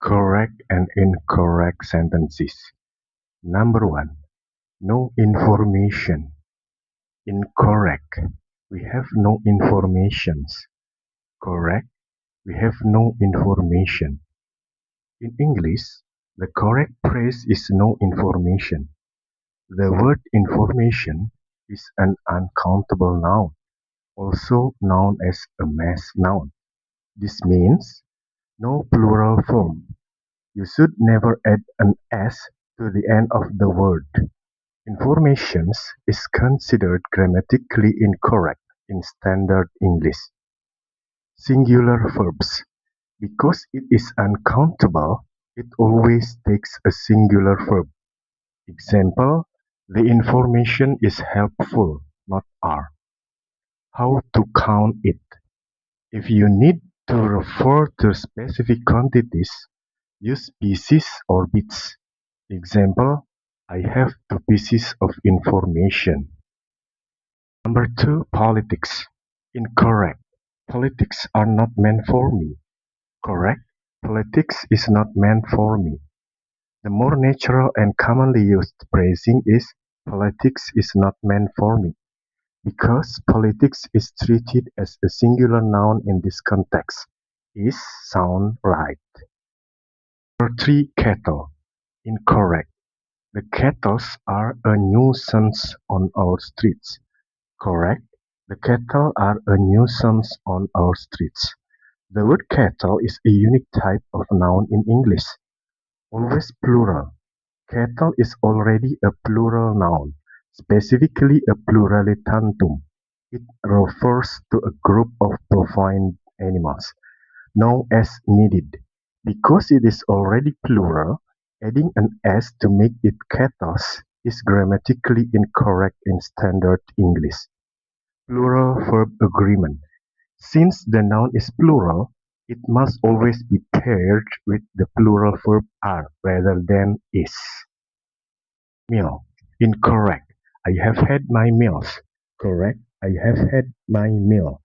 Correct and incorrect sentences. Number 1. No information. Incorrect. We have no informations. Correct. We have no information. In English, the correct phrase is no information. The word information is an uncountable noun, also known as a mass noun. This means no plural form. You should never add an "s" to the end of the word. Informations is considered grammatically incorrect in Standard English. Singular verbs. Because it is uncountable, it always takes a singular verb. Example: the information is helpful, not are. How to count it. If you need to refer to specific quantities, use pieces or bits. Example: I have 2 pieces of information. Number 2. Politics. Incorrect. Politics are not meant for me. Correct. Politics is not meant for me. The more natural and commonly used phrasing is politics is not meant for me, because politics is treated as a singular noun in this context. Is sound right. Number 3. Cattle. Incorrect. The cattle are a nuisance on our streets. Correct. The cattle are a nuisance on our streets. The word cattle is a unique type of noun in English, always plural. Cattle is already a plural noun, specifically a pluralitantum. It refers to a group of bovine animals, known as needed. Because it is already plural, adding an "s" to make it cattle is grammatically incorrect in Standard English. Plural verb agreement. Since the noun is plural, it must always be paired with the plural verb "are" rather than "is". Meal. Incorrect. I have had my meals. Correct. I have had my meal.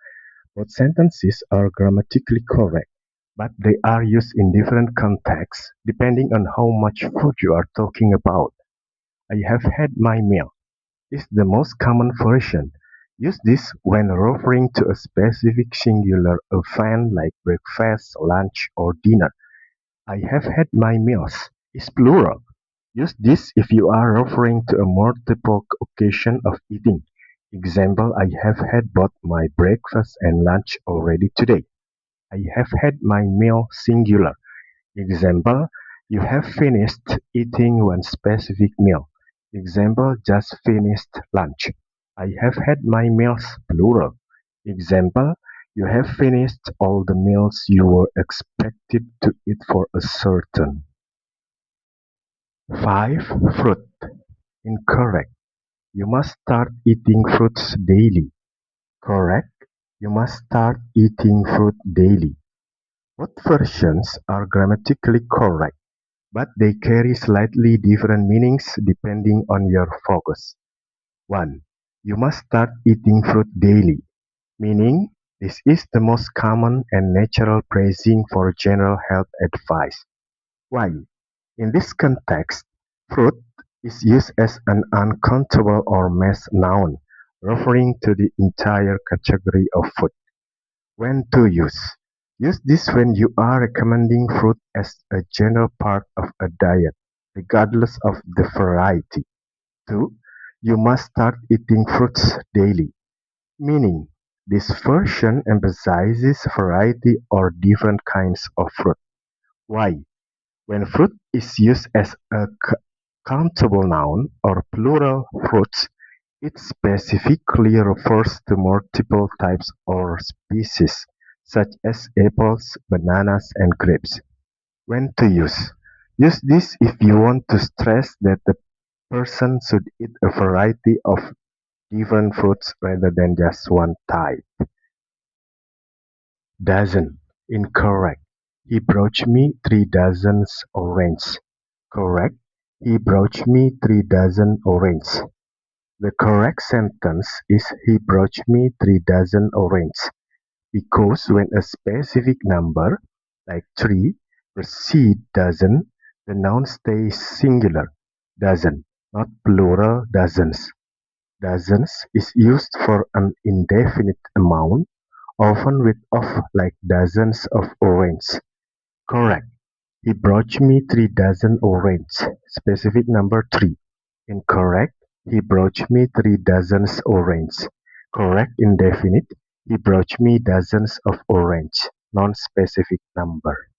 Both sentences are grammatically correct, but they are used in different contexts depending on how much food you are talking about. I have had my meal is the most common version. Use this when referring to a specific singular event like breakfast, lunch, or dinner. I have had my meals is plural. Use this if you are referring to a multiple occasion of eating. Example: I have had both my breakfast and lunch already today. I have had my meal singular. Example: you have finished eating one specific meal. Example: just finished lunch. I have had my meals plural. Example: you have finished all the meals you were expected to eat for a certain. 5. Fruit. Incorrect. You must start eating fruits daily. Correct. You must start eating fruit daily. Both versions are grammatically correct, but they carry slightly different meanings depending on your focus. 1. You must start eating fruit daily, meaning this is the most common and natural phrasing for general health advice. Why? In this context, fruit is used as an uncountable or mass noun, referring to the entire category of food. When to use? Use this when you are recommending fruit as a general part of a diet, regardless of the variety. 2. You must start eating fruits daily, meaning this version emphasizes variety or different kinds of fruit. Why? When fruit is used as a countable noun or plural fruits, it specifically refers to multiple types or species, such as apples, bananas, and grapes. When to use? Use this if you want to stress that the person should eat a variety of different fruits rather than just one type. Dozen. Incorrect. He brought me 3 dozen oranges. Correct. He brought me 3 dozen oranges. The correct sentence is he brought me 3 dozen oranges, because when a specific number, like 3, precede dozen, the noun stays singular, dozen, not plural dozens. Dozens is used for an indefinite amount, often with of like dozens of oranges. Correct. He brought me 3 dozen oranges. Specific number 3. Incorrect. He brought me 3 dozens oranges. Correct indefinite. He brought me dozens of orange. Non-specific number.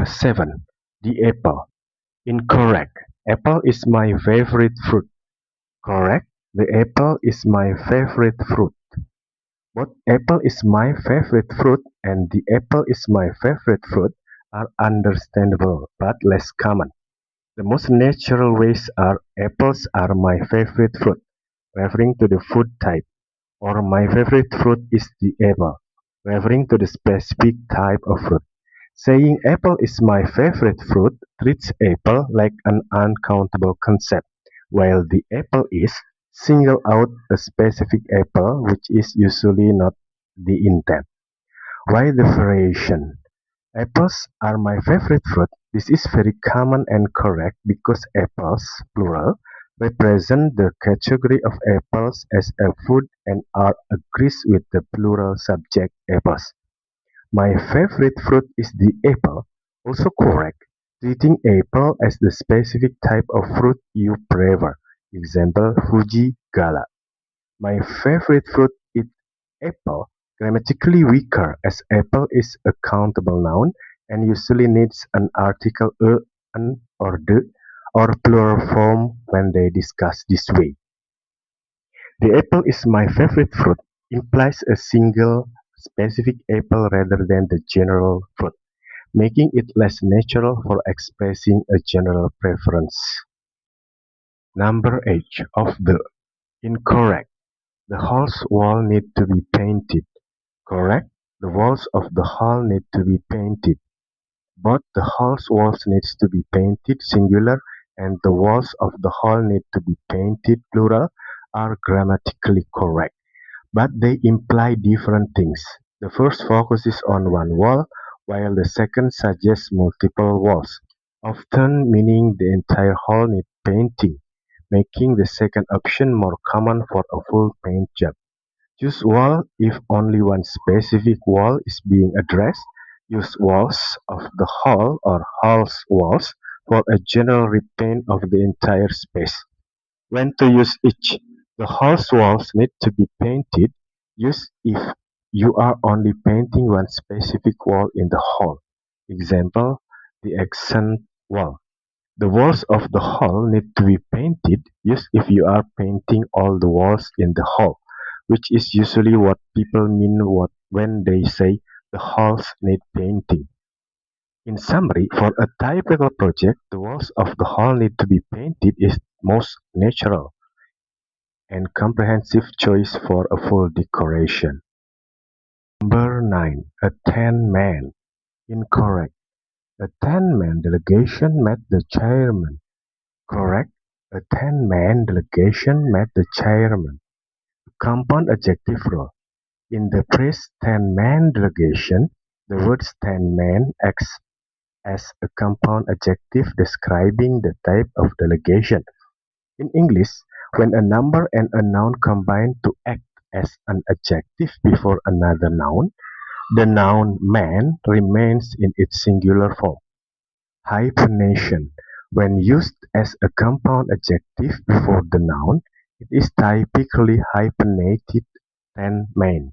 7. The apple. Incorrect. Apple is my favorite fruit. Correct. The apple is my favorite fruit. Both apple is my favorite fruit and the apple is my favorite fruit are understandable but less common. The most natural ways are apples are my favorite fruit, referring to the food type, or my favorite fruit is the apple, referring to the specific type of fruit. Saying apple is my favorite fruit treats apple like an uncountable concept, while the apple is single out a specific apple which is usually not the intent. Why the variation? Apples are my favorite fruit. This is very common and correct because apples, plural, represent the category of apples as a food and are agrees with the plural subject apples. My favorite fruit is the apple. Also correct. Treating apple as the specific type of fruit you prefer. Example Fuji Gala. My favorite fruit is apple. Grammatically weaker as apple is a countable noun and usually needs an article an, or the, or plural form when they discuss this way. The apple is my favorite fruit implies a single specific apple rather than the general fruit, making it less natural for expressing a general preference. Number 8 of the incorrect. The hall's wall need to be painted. Correct. The walls of the hall need to be painted. Both the hall's walls needs to be painted singular and the walls of the hall need to be painted plural are grammatically correct, but they imply different things. The first focuses on one wall, while the second suggests multiple walls, often meaning the entire hall needs painting, making the second option more common for a full paint job. Use wall if only one specific wall is being addressed. Use walls of the hall or hall's walls for a general repaint of the entire space. When to use each. The hall's walls need to be painted. Use if you are only painting one specific wall in the hall. Example, the accent wall. The walls of the hall need to be painted. Use if you are painting all the walls in the hall, which is usually what people mean when they say the halls need painting. In summary, for a typical project, the walls of the hall need to be painted is most natural and comprehensive choice for a full decoration. Number 9. A 10-man. Incorrect. A 10-man delegation met the chairman. Correct. A 10-man delegation met the chairman. Compound adjective role. In the phrase ten-man delegation, the words ten-man acts as a compound adjective describing the type of delegation. In English, when a number and a noun combine to act as an adjective before another noun, the noun man remains in its singular form. Hyphenation. When used as a compound adjective before the noun, it is typically hyphenated ten-man.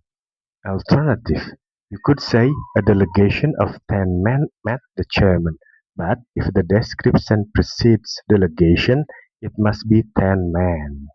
Alternative: you could say a delegation of 10 men met the chairman, but if the description precedes delegation, it must be 10 men.